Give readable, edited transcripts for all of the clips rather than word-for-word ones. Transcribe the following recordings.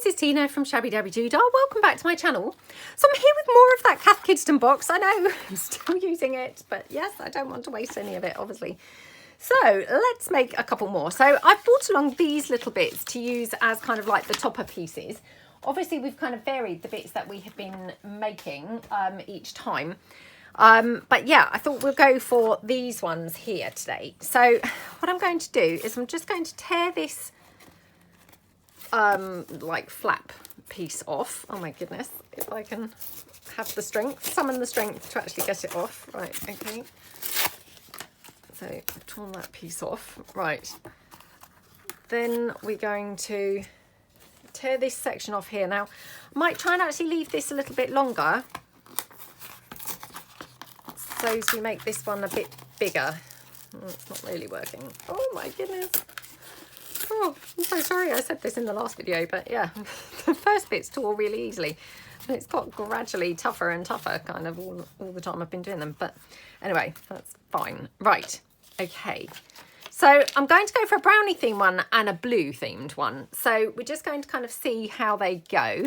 this is Tina from Shabbydabbydoodah. Welcome back to my channel. So I'm here with more of that Cath Kidston box. I know I'm still using it, but yes, I don't want to waste any of it, obviously. So let's make a couple more. So I've brought along these little bits to use as kind of like the topper pieces. Obviously, we've kind of varied the bits that we have been making each time. But yeah, I thought we'll go for these ones here today. So what I'm going to do is I'm just going to tear this like flap piece off. Oh my goodness, if I can have the strength, summon the strength to actually get it off. Right, okay. So I've torn that piece off. Right. Then we're going to tear this section off here. Now, I might try and actually leave this a little bit longer. So we make this one a bit bigger. Oh, it's not really working. Oh my goodness. Oh, I'm so sorry I said this in the last video, but yeah, the first bits tore really easily. And it's got gradually tougher and tougher kind of all the time I've been doing them. But anyway, that's fine. Right, okay. So I'm going to go for a brownie themed one and a blue themed one. So we're just going to kind of see how they go.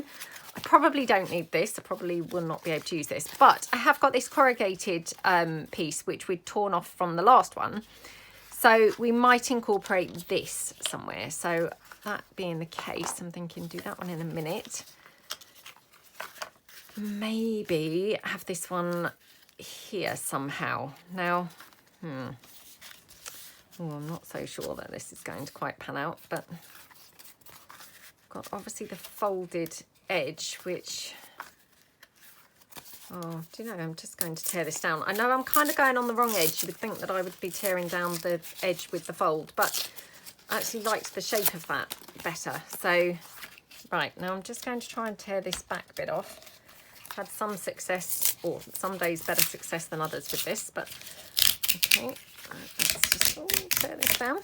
I probably don't need this. I probably will not be able to use this. But I have got this corrugated piece, which we'd torn off from the last one. So we might incorporate this somewhere. So that being the case, I'm thinking do that one in a minute. Maybe have this one here somehow. Now, oh, I'm not so sure that this is going to quite pan out, but I've got obviously the folded edge, which, oh, do you know, I'm just going to tear this down. I know I'm kind of going on the wrong edge. You would think that I would be tearing down the edge with the fold, but I actually liked the shape of that better. So, right, now I'm just going to try and tear this back bit off. Had some success, or some days better success than others with this, but okay, let's just tear this down.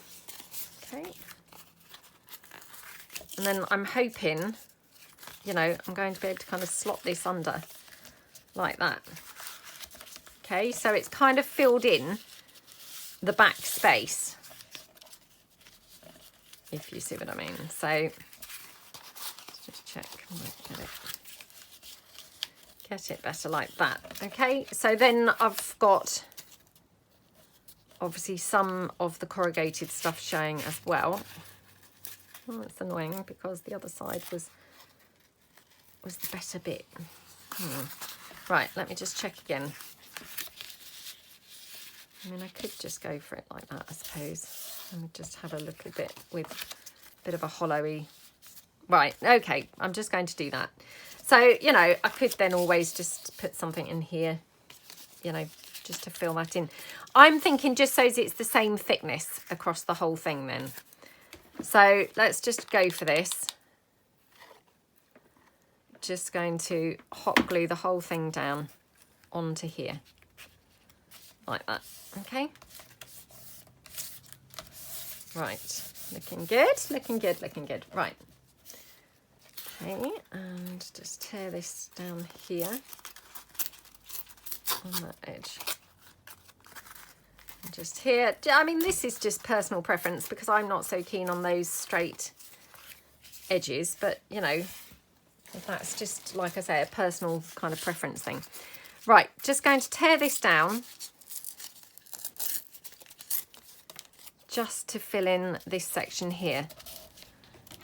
Okay, and then I'm hoping, you know, I'm going to be able to kind of slot this under like that. Okay, so it's kind of filled in the back space, if you see what I mean. So let's just check. Get it better like that. Okay, so then I've got obviously some of the corrugated stuff showing as well. Oh, it's annoying because the other side was the better bit. Right, let me just check again. I mean, I could just go for it like that, I suppose. And just have a little bit with a bit of a hollowy. Right, okay, I'm just going to do that. So, you know, I could then always just put something in here, you know, just to fill that in. I'm thinking just so it's the same thickness across the whole thing then. So let's just go for this. Just going to hot glue the whole thing down onto here. Like that, okay? Right, looking good, looking good, looking good. Right. Okay, and just tear this down here on that edge. And just here, I mean, this is just personal preference because I'm not so keen on those straight edges, but you know, that's just, like I say, a personal kind of preference thing. Right, just going to tear this down just to fill in this section here,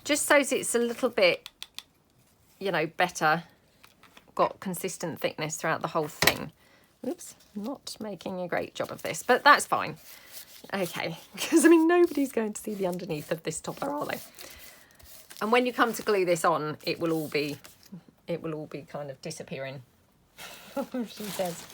just so it's a little bit, you know, better, got consistent thickness throughout the whole thing. Oops, not making a great job of this, but that's fine. Okay, because I mean, nobody's going to see the underneath of this topper, are they? And when you come to glue this on, it will all be kind of disappearing. She says.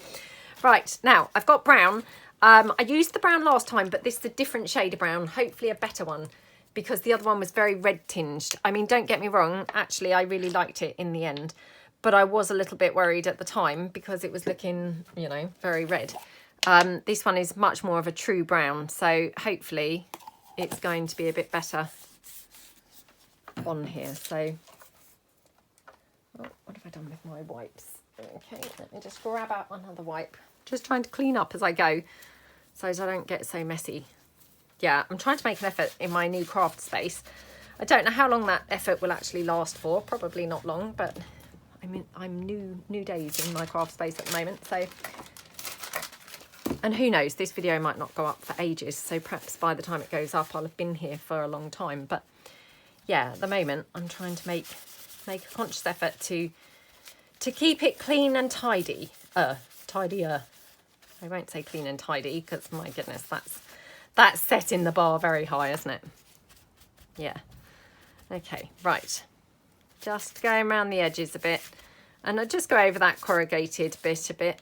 Right, now I've got brown. I used the brown last time, but this is a different shade of brown, hopefully a better one, because the other one was very red tinged. I mean, don't get me wrong, actually I really liked it in the end, but I was a little bit worried at the time because it was looking, you know, very red. This one is much more of a true brown, so hopefully it's going to be a bit better on here. So, oh, what have I done with my wipes? Okay, let me just grab out another wipe. Just trying to clean up as I go so as I don't get so messy. Yeah, I'm trying to make an effort in my new craft space. I don't know how long that effort will actually last for. Probably not long, but I mean, I'm new days in my craft space at the moment, so. And who knows, this video might not go up for ages, so perhaps by the time it goes up, I'll have been here for a long time. But yeah, at the moment, I'm trying to make a conscious effort to keep it clean and tidy. Tidier. I won't say clean and tidy because, my goodness, that's setting the bar very high, isn't it? Yeah. Okay, right. Just going around the edges a bit. And I'll just go over that corrugated bit a bit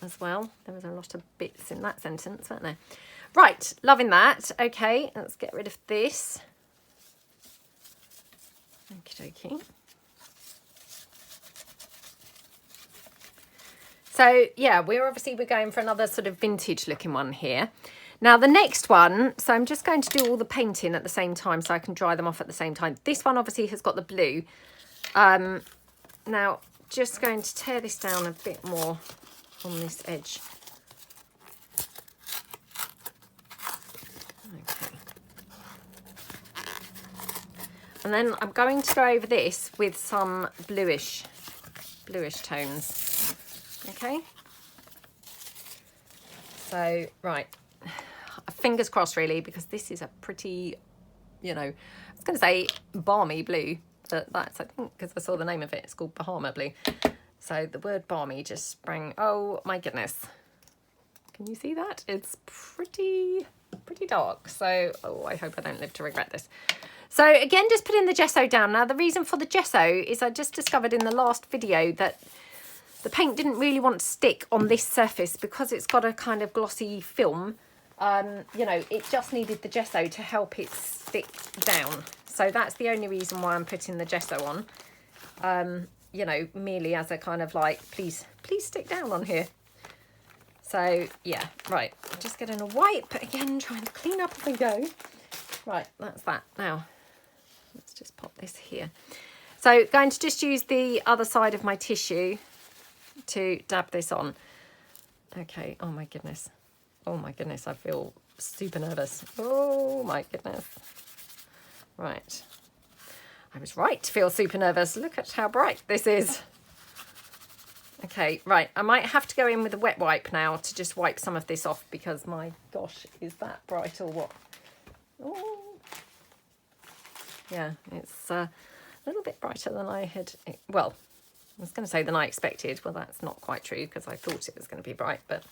as well. There was a lot of bits in that sentence, weren't there? Right, loving that. Okay, let's get rid of this. Okie dokie. So yeah, we're going for another sort of vintage looking one here. Now the next one, so I'm just going to do all the painting at the same time so I can dry them off at the same time. This one obviously has got the blue. Now just going to tear this down a bit more on this edge. Okay. And then I'm going to go over this with some bluish tones. Okay. So, right. Fingers crossed really, because this is a pretty, you know, I was going to say balmy blue, but that's, I think, because I saw the name of it, it's called Bahama blue. So the word balmy just sprang, oh my goodness. Can you see that? It's pretty dark. So, oh, I hope I don't live to regret this. So again, just putting the gesso down. Now the reason for the gesso is I just discovered in the last video that the paint didn't really want to stick on this surface because it's got a kind of glossy film. You know, it just needed the gesso to help it stick down. So that's the only reason why I'm putting the gesso on. You know, merely as a kind of like, please stick down on here. So yeah, right. Just getting a wipe again, trying to clean up as I go. Right, that's that. Now, let's just pop this here. So going to just use the other side of my tissue to dab this on. Okay, oh my goodness. Oh my goodness, I feel super nervous. Oh my goodness. Right. I was right to feel super nervous. Look at how bright this is. Okay, right. I might have to go in with a wet wipe now to just wipe some of this off because my gosh, is that bright or what? Oh. Yeah, it's a little bit brighter than I had, well, I was going to say than I expected. Well, that's not quite true because I thought it was going to be bright, but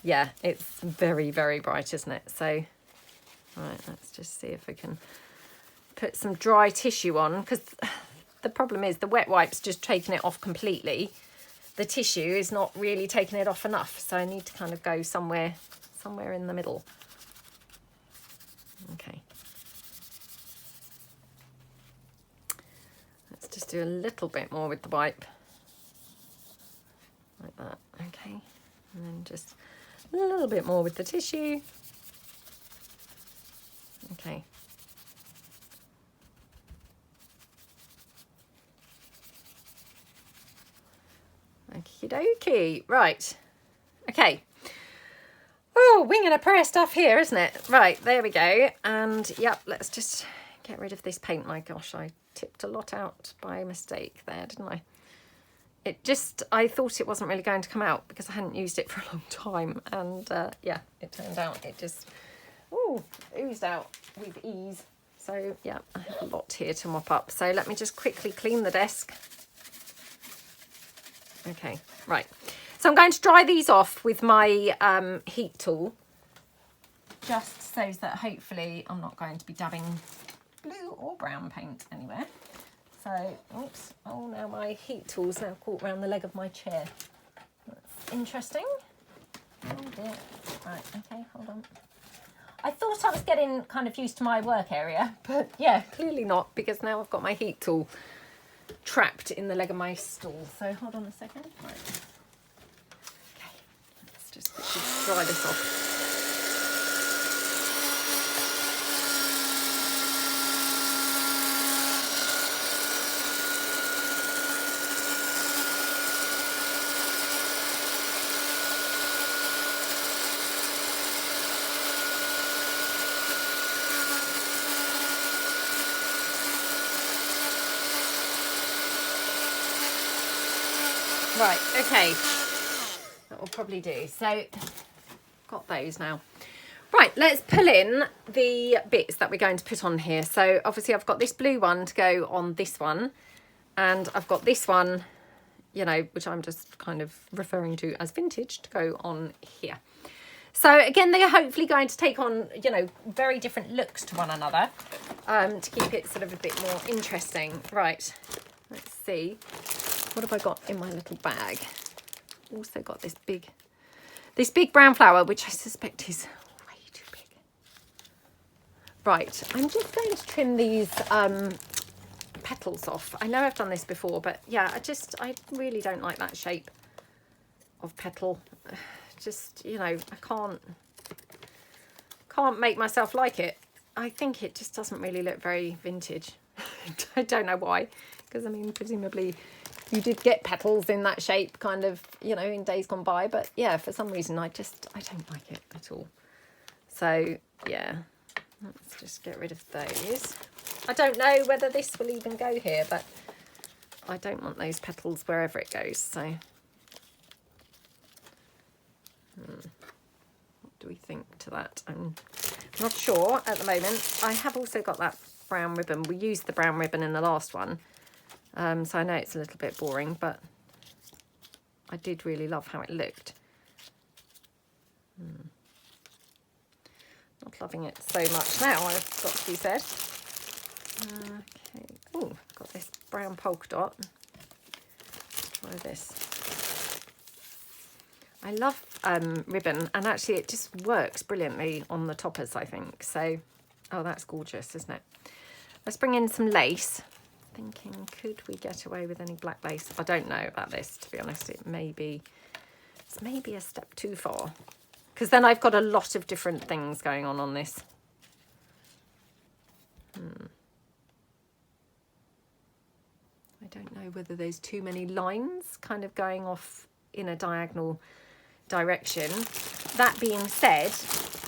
yeah, it's very, very bright, isn't it? So, right, let's just see if we can put some dry tissue on, because the problem is the wet wipe's just taking it off completely. The tissue is not really taking it off enough, so I need to kind of go somewhere in the middle. Okay. Let's just do a little bit more with the wipe. Like that, okay. And then just a little bit more with the tissue. Okay. Okie dokie. Right. Okay. Oh, wing and a prayer stuff here, isn't it? Right, there we go. And yep, let's just get rid of this paint. My gosh, I tipped a lot out by mistake there, didn't I? It just, I thought it wasn't really going to come out because I hadn't used it for a long time. And yeah, it turned out it just, ooh, oozed out with ease. So yeah, I have a lot here to mop up. So let me just quickly clean the desk. Okay, right. So I'm going to dry these off with my heat tool, just so that hopefully I'm not going to be dabbing blue or brown paint anywhere. So, oops, oh, now my heat tool's now caught around the leg of my chair. That's interesting. Oh dear. Right, okay, hold on. I thought I was getting kind of used to my work area, but yeah, clearly not, because now I've got my heat tool trapped in the leg of my stool. So hold on a second. Right. Okay, let's just dry this off. Right, okay. That will probably do. So, got those now. Right, let's pull in the bits that we're going to put on here. So, obviously, I've got this blue one to go on this one. And I've got this one, you know, which I'm just kind of referring to as vintage, to go on here. So, again, they're hopefully going to take on, you know, very different looks to one another to keep it sort of a bit more interesting. Right, let's see. What have I got in my little bag? Also got this big brown flower, which I suspect is way too big. Right, I'm just going to trim these petals off. I know I've done this before, but yeah, I really don't like that shape of petal. Just, you know, I can't make myself like it. I think it just doesn't really look very vintage. I don't know why, because I mean, presumably you did get petals in that shape kind of, you know, in days gone by, but yeah, for some reason I don't like it at all. So yeah, let's just get rid of those. I don't know whether this will even go here, but I don't want those petals wherever it goes. So what do we think to that? I'm not sure at the moment. I have also got that brown ribbon. We used the brown ribbon in the last one. So I know it's a little bit boring, but I did really love how it looked. Not loving it so much now, I've got to be said. Okay. Oh, got this brown polka dot. Let's try this. I love ribbon, and actually it just works brilliantly on the toppers, I think. So, oh, that's gorgeous, isn't it? Let's bring in some lace. Thinking, could we get away with any black lace? I don't know about this, to be honest. It's maybe a step too far, because then I've got a lot of different things going on this. I don't know whether there's too many lines kind of going off in a diagonal direction. That being said,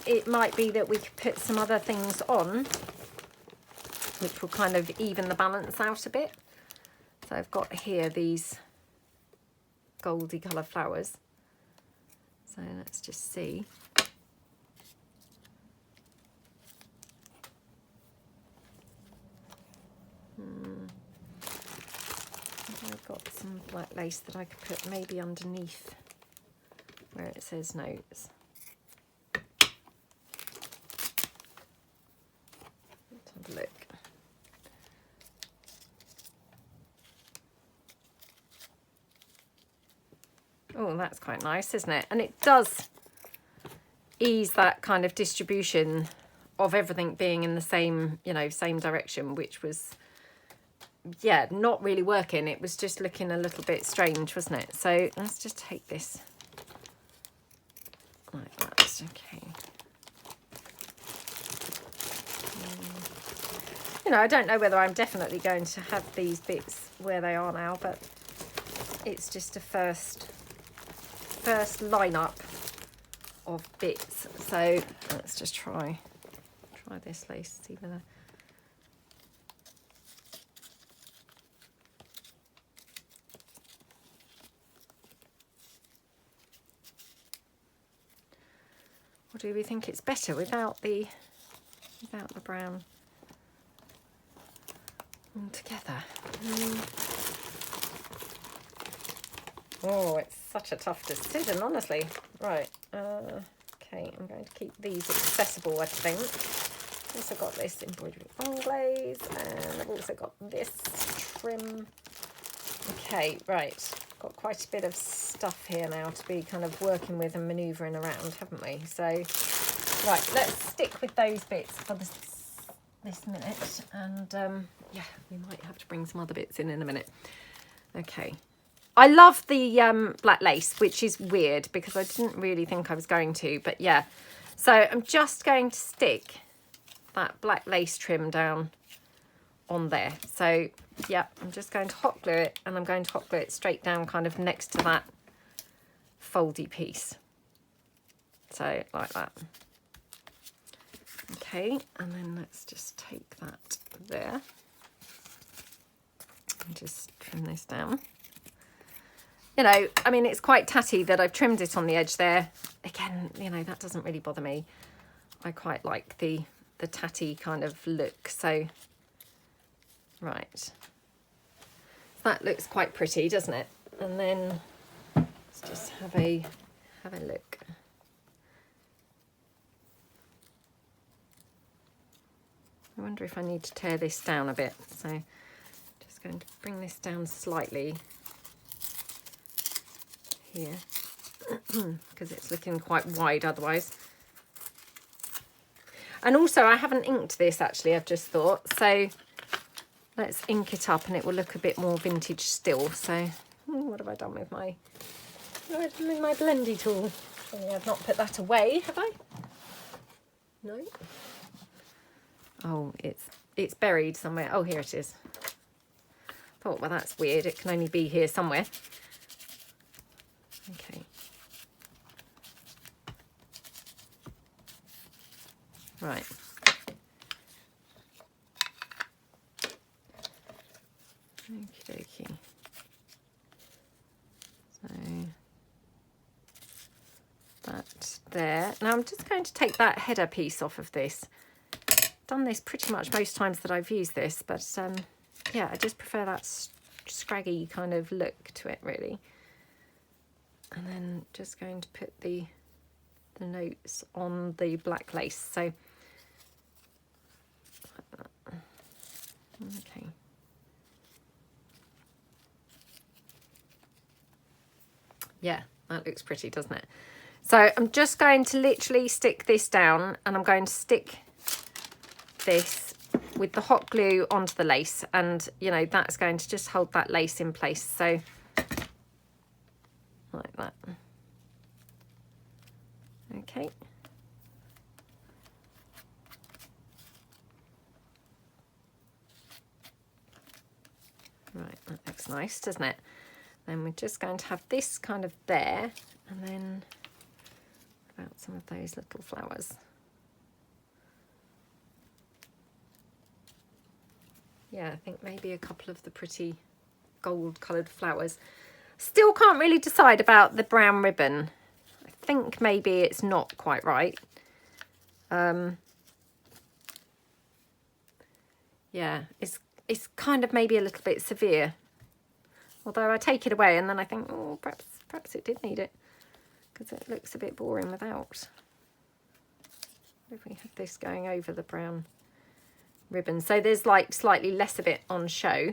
it might be that we could put some other things on which will kind of even the balance out a bit. So I've got here these goldy colour flowers. So let's just see. I've got some black lace that I could put maybe underneath where it says notes. Let's have a look. Oh, that's quite nice, isn't it? And it does ease that kind of distribution of everything being in the same, you know, same direction, which was, yeah, not really working. It was just looking a little bit strange, wasn't it? So let's just take this like that. Okay. You know, I don't know whether I'm definitely going to have these bits where they are now, but it's just a first lineup of bits. So let's just try this lace, see whether or do we think it's better without the brown altogether? Oh, it's such a tough decision, honestly. Right, okay, I'm going to keep these accessible, I think. Also got this embroidery on glaze, and I've also got this trim. Okay, right, got quite a bit of stuff here now to be kind of working with and manoeuvring around, haven't we? So, right, let's stick with those bits for this minute, and yeah, we might have to bring some other bits in a minute. Okay. I love the black lace, which is weird because I didn't really think I was going to, but yeah. So I'm just going to stick that black lace trim down on there. So yeah, I'm just going to hot glue it, and I'm going to hot glue it straight down kind of next to that foldy piece. So like that. Okay, and then let's just take that there and just trim this down. you know, I mean, it's quite tatty that I've trimmed it on the edge there. Again, you know, that doesn't really bother me. I quite like the tatty kind of look. So, right. That looks quite pretty, doesn't it? And then let's just have a look. I wonder if I need to tear this down a bit. So just going to bring this down slightly here because it's looking quite wide otherwise. And also I haven't inked this actually, I've just thought. So let's ink it up and it will look a bit more vintage still. So what have I done with my blendy tool? I've not put that away, have I? No. Oh, it's buried somewhere. Oh, here it is. Thought, well, that's weird. It can only be here somewhere. Okay. Right. Okie dokie. So that there. Now I'm just going to take that header piece off of this. Done this pretty much most times that I've used this, but yeah, I just prefer that scraggy kind of look to it really. And then just going to put the notes on the black lace. So okay. Yeah, that looks pretty, doesn't it? So I'm just going to literally stick this down and I'm going to stick this with the hot glue onto the lace, and you know that's going to just hold that lace in place. So like that. Okay. Right, that looks nice, doesn't it? Then we're just going to have this kind of there, and then about some of those little flowers. Yeah, I think maybe a couple of the pretty gold coloured flowers. Still can't really decide about the brown ribbon. I think maybe it's not quite right. Yeah, it's kind of maybe a little bit severe. Although I take it away and then I think, oh, perhaps it did need it, because it looks a bit boring without. If we have this going over the brown ribbon, so there's like slightly less of it on show.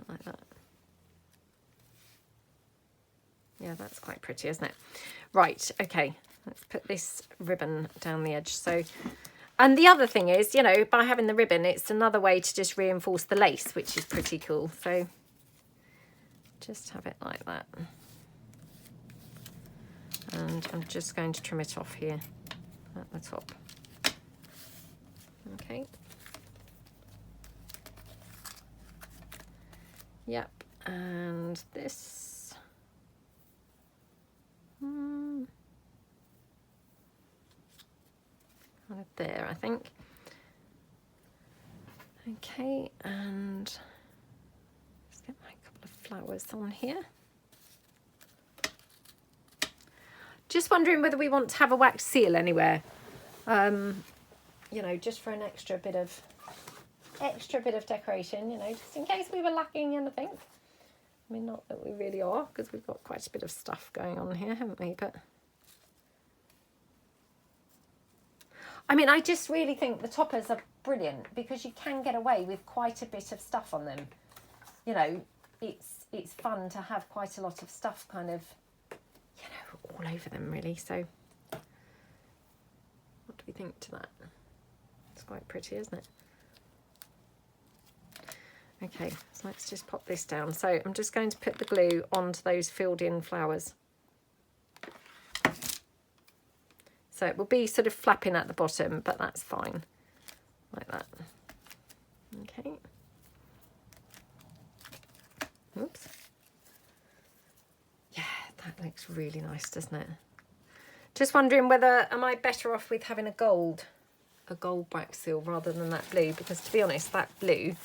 Like that. Yeah, that's quite pretty, isn't it? Right, okay, let's put this ribbon down the edge. So, and the other thing is, you know, by having the ribbon, it's another way to just reinforce the lace, which is pretty cool. So just have it like that. And I'm just going to trim it off here at the top. Okay. Yep, and this. Kind of there, I think. Okay, and let's get my couple of flowers on here. Just wondering whether we want to have a wax seal anywhere. You know, just for an extra bit of decoration, you know, just in case we were lacking anything. I mean, not that we really are, because we've got quite a bit of stuff going on here, haven't we? But I mean, I just really think the toppers are brilliant because you can get away with quite a bit of stuff on them. You know, it's fun to have quite a lot of stuff kind of, you know, all over them really. So what do we think to that? It's quite pretty, isn't it? Okay, so let's just pop this down. So I'm just going to put the glue onto those filled in flowers. So it will be sort of flapping at the bottom, but that's fine, like that. Okay. Oops. Yeah, that looks really nice, doesn't it? Just wondering whether, am I better off with having a gold a gold wax seal rather than that blue, because to be honest, that blue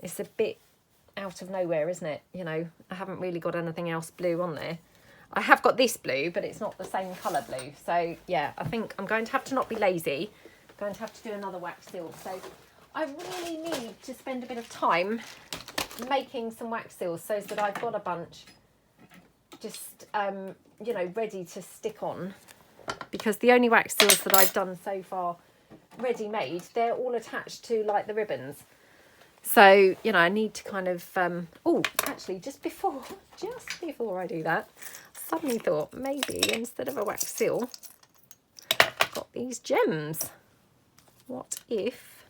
is a bit out of nowhere, isn't it? You know, I haven't really got anything else blue on there. I have got this blue, but it's not the same colour blue. So yeah, I think I'm going to have to not be lazy. I'm going to have to do another wax seal. So I really need to spend a bit of time making some wax seals so that I've got a bunch just, you know, ready to stick on. Because the only wax seals that I've done so far ready-made, they're all attached to like the ribbons. So, you know, I need to kind of, oh, actually, just before I do that, I suddenly thought maybe instead of a wax seal, I've got these gems. What if,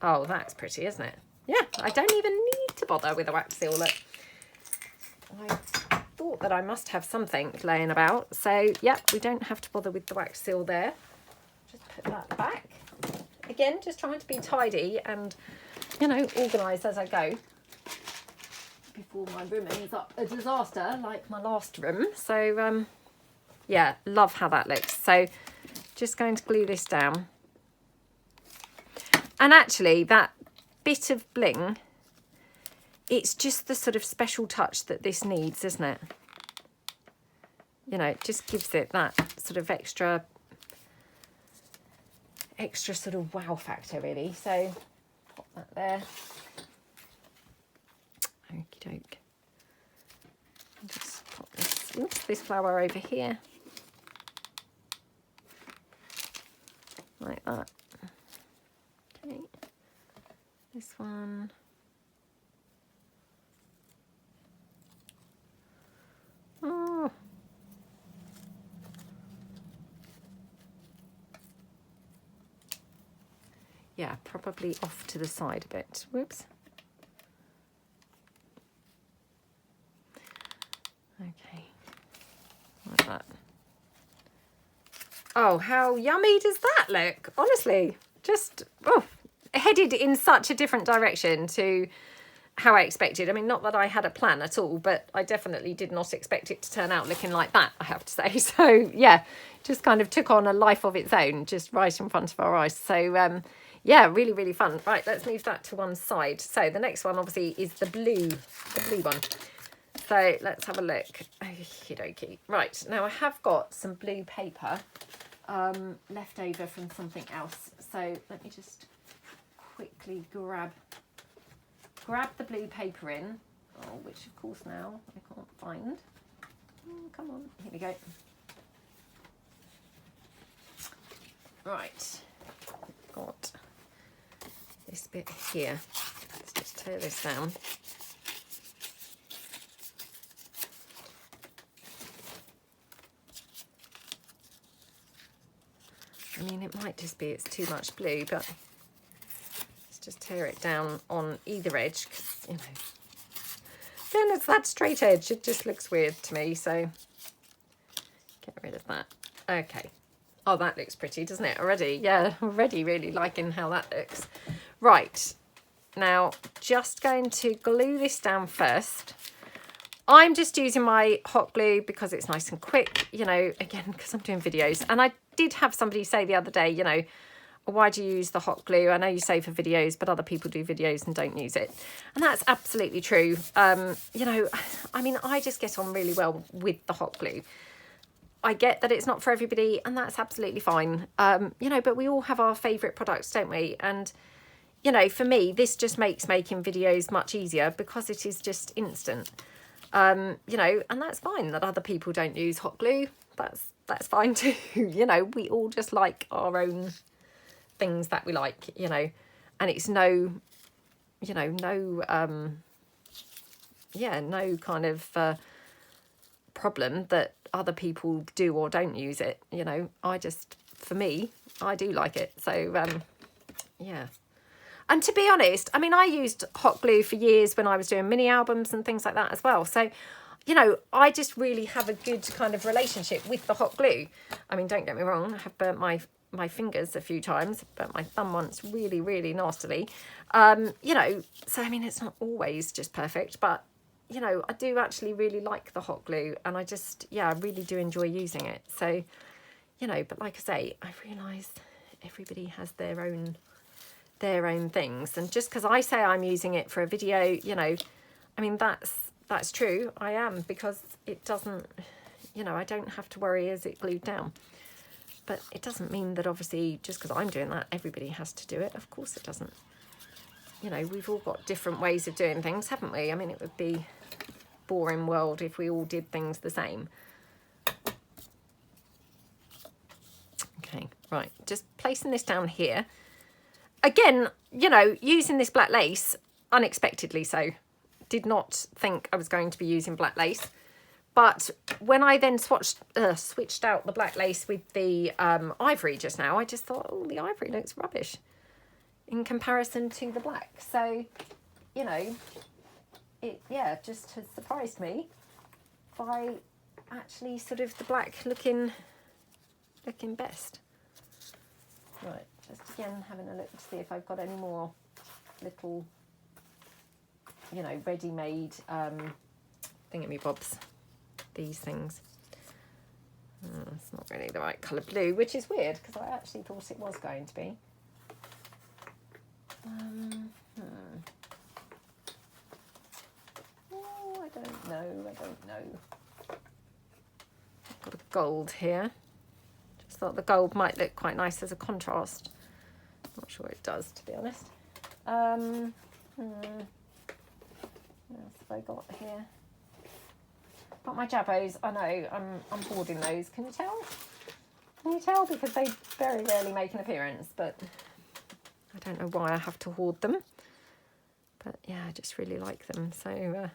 oh, that's pretty, isn't it? Yeah, I don't even need to bother with a wax seal. Look, I thought that I must have something laying about. So, yeah, we don't have to bother with the wax seal there. Just put that back. Again, just trying to be tidy and, you know, organised as I go before my room ends up a disaster like my last room. So, yeah, love how that looks. So, just going to glue this down. And actually, that bit of bling, it's just the sort of special touch that this needs, isn't it? You know, it just gives it that sort of extra sort of wow factor, really. So pop that there. Okie doke. Just pop this flower over here, like that. Okay, this one. Oh. Yeah, probably off to the side a bit. Whoops. Okay, like that. Oh, how yummy does that look? Honestly, just headed in such a different direction to how I expected. I mean, not that I had a plan at all, but I definitely did not expect it to turn out looking like that, I have to say. So, yeah, just kind of took on a life of its own, just right in front of our eyes. So, yeah, really, really fun. Right, let's move that to one side. So the next one, obviously, is the blue one. So let's have a look. Okie dokie. Right, now I have got some blue paper left over from something else. So let me just quickly grab the blue paper in. Oh, which of course now I can't find. Oh, come on, here we go. Right, got this bit here. Let's just tear this down. I mean, it might just be it's too much blue, but let's just tear it down on either edge, because, you know, then it's that straight edge. It just looks weird to me, so get rid of that. Okay. Oh, that looks pretty, doesn't it, already? Yeah, already really liking how that looks. Right, now just going to glue this down first. I'm just using my hot glue because it's nice and quick, you know, again, because I'm doing videos. And I did have somebody say the other day, you know, why do you use the hot glue? I know you say for videos, but other people do videos and don't use it. And that's absolutely true. You know, I mean, I just get on really well with the hot glue. I get that it's not for everybody, and that's absolutely fine. You know, but we all have our favourite products, don't we? And, you know, for me, this just makes making videos much easier because it is just instant. You know, and that's fine that other people don't use hot glue. That's fine too. You know, we all just like our own things that we like, you know, and it's no, you know, no, yeah, no kind of problem that other people do or don't use it. You know, for me, I do like it. So, yeah. And to be honest, I mean, I used hot glue for years when I was doing mini albums and things like that as well. So, you know, I just really have a good kind of relationship with the hot glue. I mean, don't get me wrong, I have burnt my fingers a few times, burnt my thumb once really, really nastily. You know, so, I mean, it's not always just perfect, but, you know, I do actually really like the hot glue, and I just, yeah, I really do enjoy using it. So, you know, but like I say, I realise everybody has their own things, and just because I say I'm using it for a video, you know, I mean, that's true, I am, because it doesn't, you know, I don't have to worry, is it glued down? But it doesn't mean that obviously just because I'm doing that, everybody has to do it. Of course it doesn't. You know, we've all got different ways of doing things, haven't we? I mean, it would be a boring world if we all did things the same. Okay, right, just placing this down here. Again, you know, using this black lace, unexpectedly so. Did not think I was going to be using black lace. But when I then switched out the black lace with the ivory just now, I just thought, oh, the ivory looks rubbish in comparison to the black. So, you know, it, yeah, just has surprised me by actually sort of the black looking best. Right, just again having a look to see if I've got any more little, you know, ready-made thingamybobs. These things. It's not really the right colour blue, which is weird because I actually thought it was going to be. Oh, I don't know. I've got a gold here. Just thought the gold might look quite nice as a contrast. Not sure it does, to be honest. What else have I got here? Got my Jabbos. I know, I'm hoarding those. Can you tell? Can you tell? Because they very rarely make an appearance, but I don't know why I have to hoard them. But yeah, I just really like them. So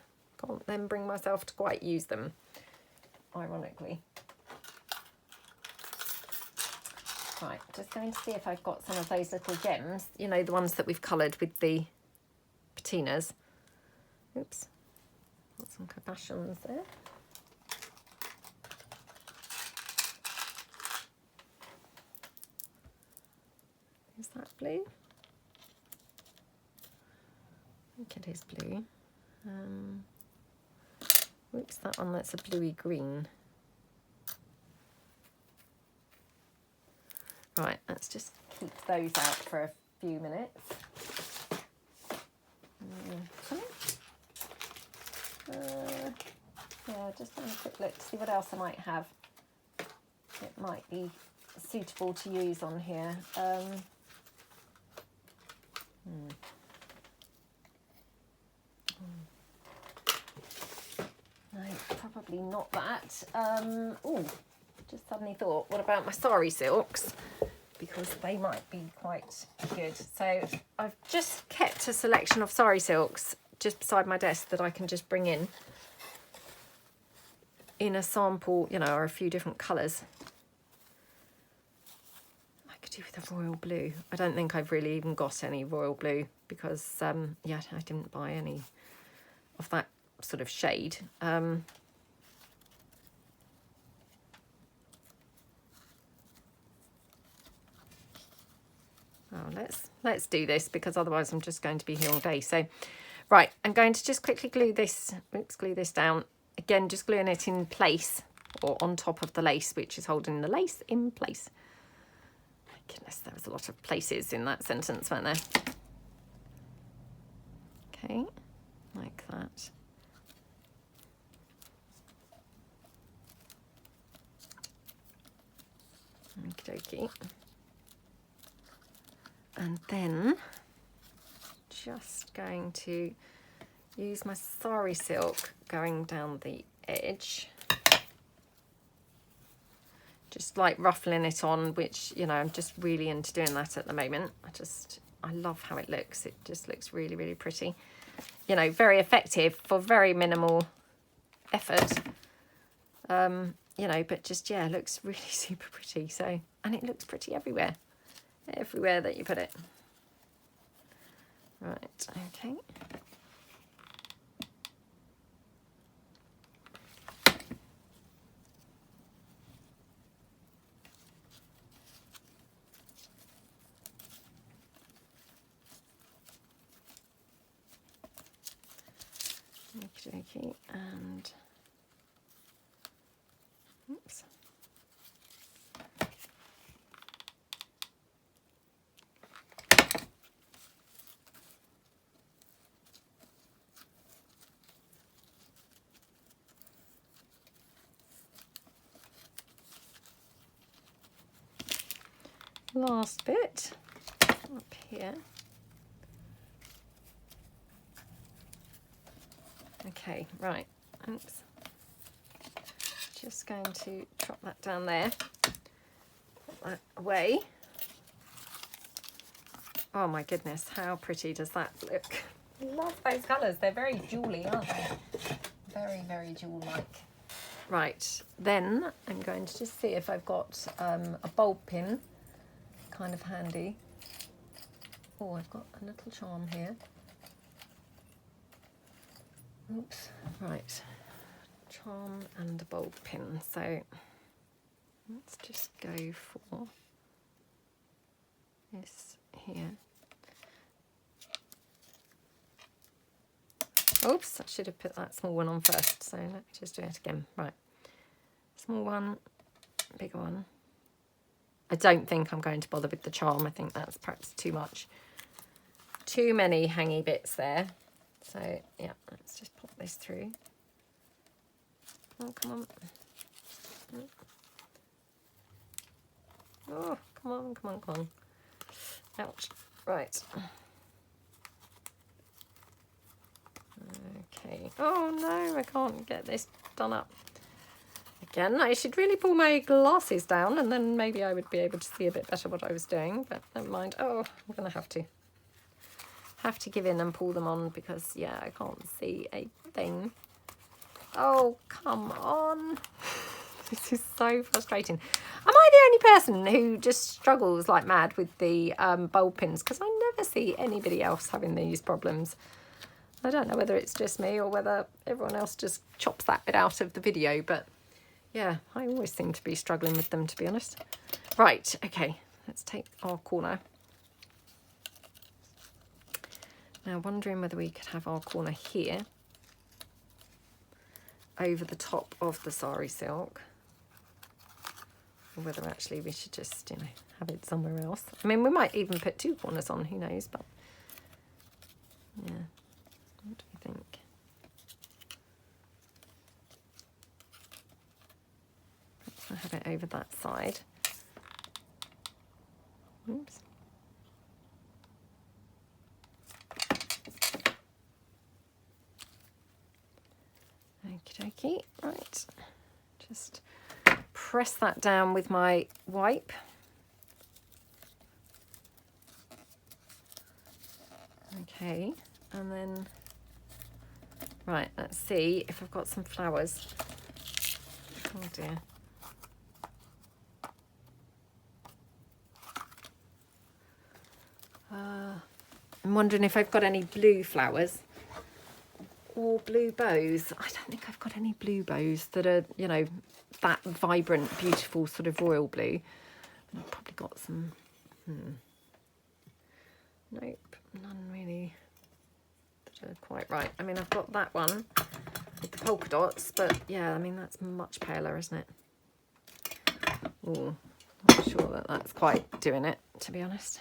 can't then bring myself to quite use them, ironically. Right, just going to see if I've got some of those little gems. You know, the ones that we've coloured with the patinas. Oops. Got some cabochons there. Is that blue? I think it is blue. Oops, that one, that's a bluey green. Right, let's just keep those out for a few minutes. Yeah, just having a quick look to see what else I might have. It might be suitable to use on here. No, probably not that. Oh, just suddenly thought, what about my sari silks? Because they might be quite good. So I've just kept a selection of sari silks just beside my desk that I can just bring in a sample, you know, or a few different colours. I could do with a royal blue. I don't think I've really even got any royal blue because, yeah, I didn't buy any of that sort of shade. Oh, let's do this because otherwise I'm just going to be here all day. So, right, I'm going to just quickly glue this down. Again, just gluing it in place or on top of the lace, which is holding the lace in place. My goodness, there was a lot of places in that sentence, weren't there? Okay, like that. Okie dokie. And then just going to use my sari silk going down the edge, just like ruffling it on, which, you know, I'm just really into doing that at the moment. I love how it looks. It just looks really, really pretty. You know, very effective for very minimal effort. You know, but just, yeah, looks really super pretty. So, and it looks pretty everywhere that you put it. Right, okay. Okay, and oops. last bit up here. Okay, right, oops. Just going to drop that down there, put that away. Oh my goodness, how pretty does that look? Love those colours, they're very jewelly, aren't they? Very, very jewel-like. Right, then I'm going to just see if I've got a bulb pin, kind of handy. Oh, I've got a little charm here. Oops, right. Charm and a bulb pin. So let's just go for this here. Oops, I should have put that small one on first. So let me just do it again. Right. Small one, bigger one. I don't think I'm going to bother with the charm. I think that's perhaps too much. Too many hangy bits there. So yeah, let's just pop this through. Oh, come on. Oh, come on, come on, come on. Ouch. Right. Okay. Oh no, I can't get this done up. Again, I should really pull my glasses down and then maybe I would be able to see a bit better what I was doing, but never mind. Oh, I'm going to have to give in and pull them on because, yeah, I can't see a thing. Oh, come on. This is so frustrating. Am I the only person who just struggles like mad with the bulb pins? Because I never see anybody else having these problems. I don't know whether it's just me or whether everyone else just chops that bit out of the video, but yeah, I always seem to be struggling with them, to be honest. Right, okay, let's take our corner. Now, wondering whether we could have our corner here over the top of the sari silk, or whether actually we should just, you know, have it somewhere else. I mean, we might even put two corners on, who knows, but yeah, what do you think? Perhaps I'll have it over that side. Oops. Okie dokie, right, just press that down with my wipe. Okay, and then, right, let's see if I've got some flowers. Oh dear. I'm wondering if I've got any blue flowers. Or blue bows. I don't think I've got any blue bows that are, you know, that vibrant, beautiful sort of royal blue. I've probably got some. Nope, none really that are quite right. I mean, I've got that one with the polka dots, but yeah, I mean, that's much paler, isn't it? Oh, not sure that that's quite doing it, to be honest.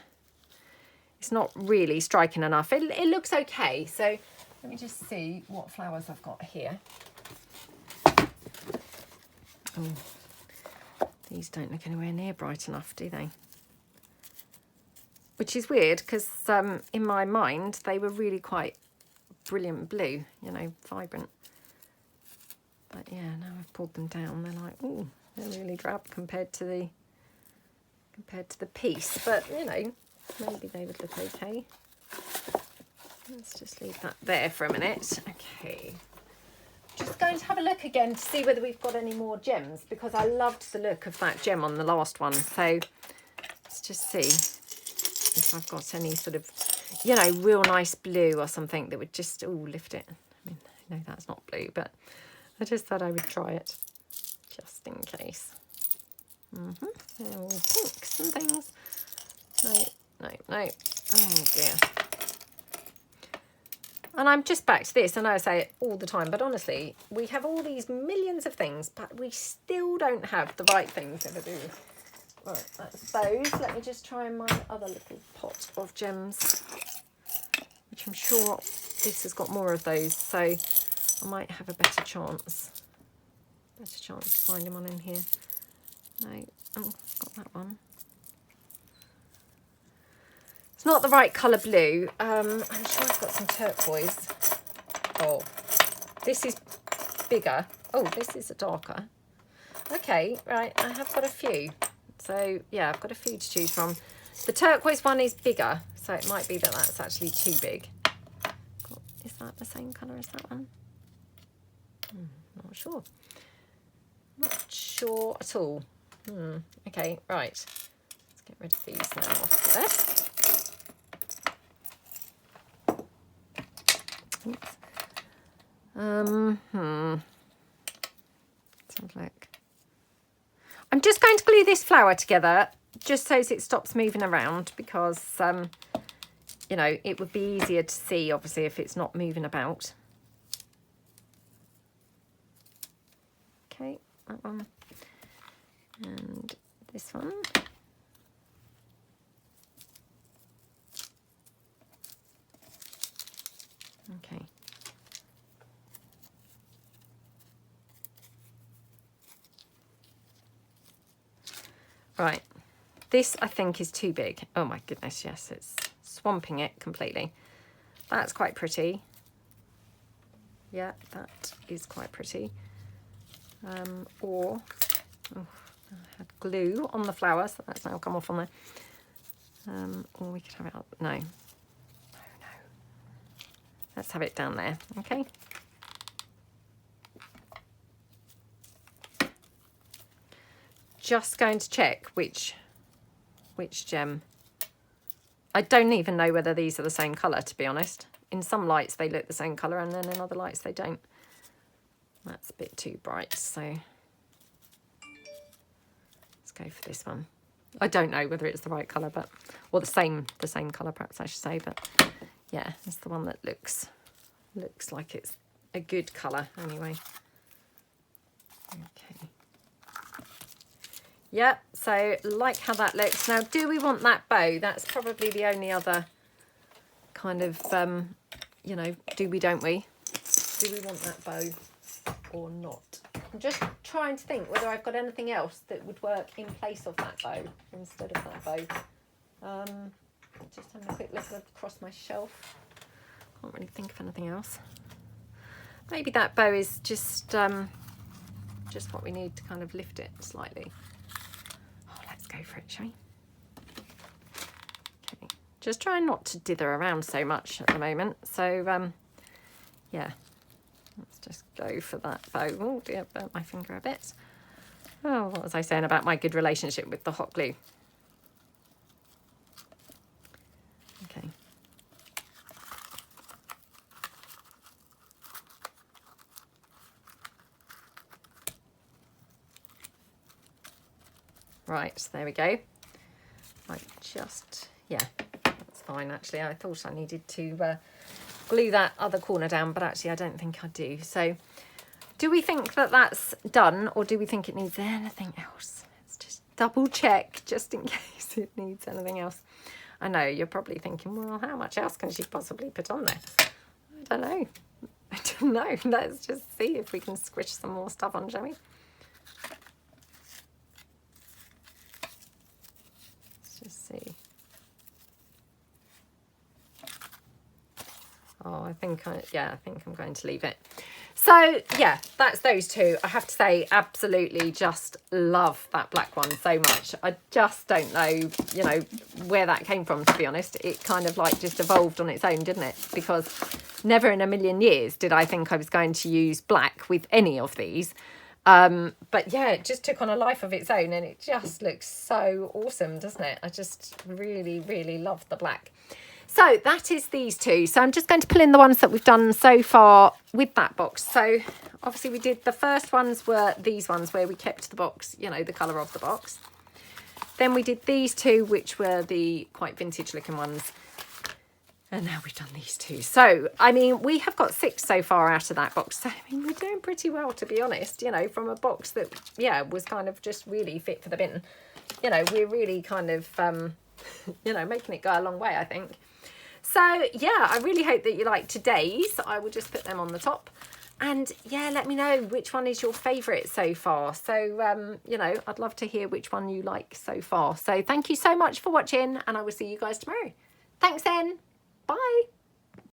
It's not really striking enough. It looks okay, so let me just see what flowers I've got here. Oh, these don't look anywhere near bright enough, do they? Which is weird because in my mind they were really quite brilliant blue, you know, vibrant. But yeah, now I've pulled them down, they're like, oh, they're really drab compared to the piece. But you know, maybe they would look okay. Let's just leave that there for a minute. Okay. Just going to have a look again to see whether we've got any more gems, because I loved the look of that gem on the last one. So let's just see if I've got any sort of, you know, real nice blue or something that would just, lift it. I mean, I know that's not blue, but I just thought I would try it just in case. They're all pinks and things. No. Oh dear. And I'm just back to this. I know I say it all the time, but honestly, we have all these millions of things, but we still don't have the right things ever do. Right, that's those. Let me just try my other little pot of gems, which I'm sure this has got more of those, so I might have a better chance of finding one in here. No, got that one. not the right colour blue. I'm sure I've got some turquoise. Oh, this is bigger. Oh, this is a darker. Okay, right, I have got a few. So, yeah, I've got a few to choose from. The turquoise one is bigger, so it might be that that's actually too big. Is that the same colour as that one? Not sure. Not sure at all. Okay, right. Let's get rid of these now off the desk. Oops. Let's have a look. I'm just going to glue this flower together just so it stops moving around because, you know, it would be easier to see, obviously, if it's not moving about. Okay, that one. And this one. Okay. Right, this I think is too big. Oh my goodness, yes, it's swamping it completely. That's quite pretty. Yeah, that is quite pretty. Or, oh, I had glue on the flower, so that's now come off on there. Or we could have it up, no. Let's have it down there, okay? Just going to check which gem. I don't even know whether these are the same colour, to be honest. In some lights they look the same colour and then in other lights they don't. That's a bit too bright, so let's go for this one. I don't know whether it's the right colour, but or the same colour perhaps I should say, but yeah, it's the one that looks like it's a good colour anyway. Okay. Yeah, so like how that looks. Now, do we want that bow? That's probably the only other kind of, you know, do we, don't we? Do we want that bow or not? I'm just trying to think whether I've got anything else that would work in place of that bow instead of that bow. Just having a quick look across my shelf. Can't really think of anything else. Maybe that bow is just what we need to kind of lift it slightly. Go for it, shall we? Okay, just trying not to dither around so much at the moment. So, yeah, let's just go for that bow. Oh dear, burnt my finger a bit. Oh, what was I saying about my good relationship with the hot glue? Okay. Right, there we go. Yeah, that's fine actually. I thought I needed to glue that other corner down, but actually I don't think I do. So do we think that that's done, or do we think it needs anything else? Let's just double check just in case it needs anything else. I know you're probably thinking, well, how much else can she possibly put on there? I don't know. I don't know. Let's just see if we can squish some more stuff on, shall we? See. Oh, I think I'm going to leave it. So yeah, that's those two. I have to say, absolutely just love that black one so much. I just don't know, you know, where that came from, to be honest. It kind of like just evolved on its own, didn't it? Because never in a million years did I think I was going to use black with any of these. But yeah, it just took on a life of its own and it just looks so awesome, doesn't it? I just really, really love the black. So that is these two. So I'm just going to pull in the ones that we've done so far with that box. So obviously we did, the first ones were these ones where we kept the box, you know, the colour of the box. Then we did these two, which were the quite vintage looking ones. And now we've done these two. So, I mean, we have got 6 so far out of that box. So, I mean, we're doing pretty well, to be honest, you know, from a box that, yeah, was kind of just really fit for the bin. You know, we're really kind of, you know, making it go a long way, I think. So, yeah, I really hope that you like today's. I will just put them on the top. And, yeah, let me know which one is your favourite so far. So, you know, I'd love to hear which one you like so far. So, thank you so much for watching, and I will see you guys tomorrow. Thanks then. Bye.